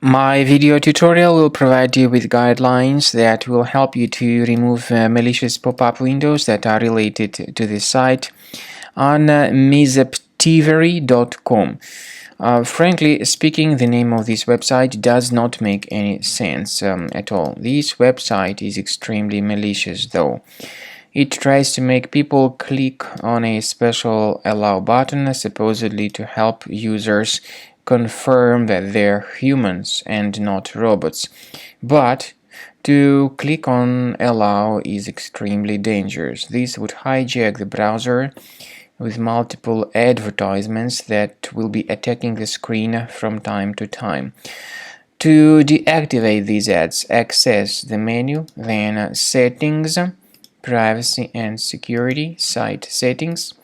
My video tutorial will provide you with guidelines that will help you to remove malicious pop-up windows that are related to this site on mizeptivery.com. Frankly speaking, the name of this website does not make any sense at all. This website is extremely malicious, though. It tries to make people click on a special allow button, supposedly to help users confirm that they're humans and not robots. But to click on allow is extremely dangerous. This would hijack the browser with multiple advertisements that will be attacking the screen from time to time. To deactivate these ads, access the menu, then Settings, Privacy and Security, Site Settings.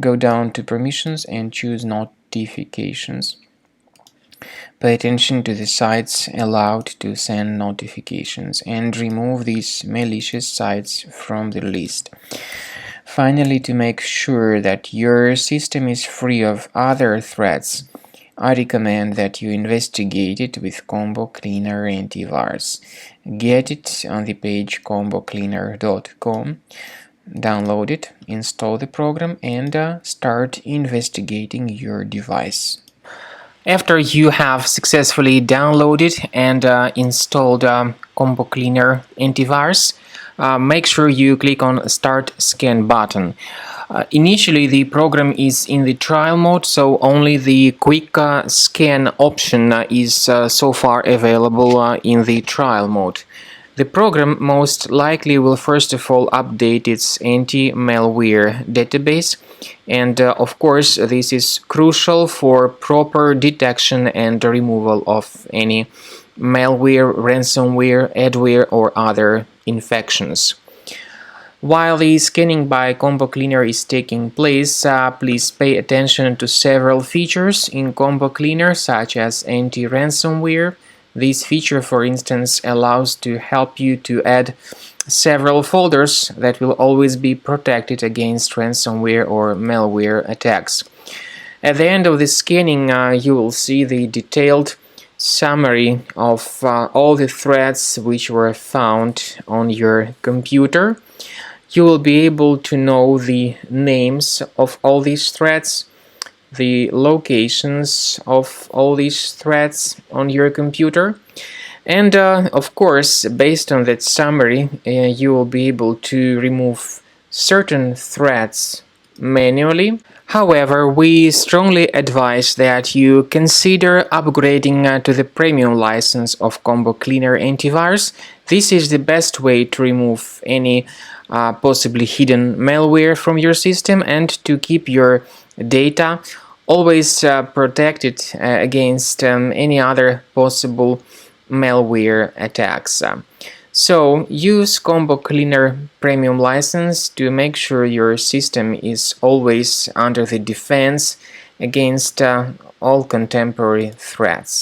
Go down to Permissions and choose Notifications. Pay attention to the sites allowed to send notifications and remove these malicious sites from the list. Finally, to make sure that your system is free of other threats, I recommend that you investigate it with Combo Cleaner Antivirus. Get it on the page combocleaner.com, download it, install the program, and start investigating your device. After you have successfully downloaded and installed Combo Cleaner Antivirus, make sure you click on Start Scan button. Initially, the program is in the trial mode, so only the quick scan option is so far available in the trial mode. The program most likely will first of all update its anti-malware database, and of course this is crucial for proper detection and removal of any malware, ransomware, adware or other infections. While the scanning by Combo Cleaner is taking place, please pay attention to several features in Combo Cleaner, such as anti-ransomware. This feature, for instance, allows to help you to add several folders that will always be protected against ransomware or malware attacks. At the end of the scanning, you will see the detailed summary of all the threats which were found on your computer. You will be able to know the names of all these threats, the locations of all these threats on your computer, and of course, based on that summary, you will be able to remove certain threats manually. However, we strongly advise that you consider upgrading to the premium license of Combo Cleaner Antivirus. This is the best way to remove any possibly hidden malware from your system and to keep your data always protected against any other possible malware attacks. So use Combo Cleaner Premium license to make sure your system is always under the defense against all contemporary threats.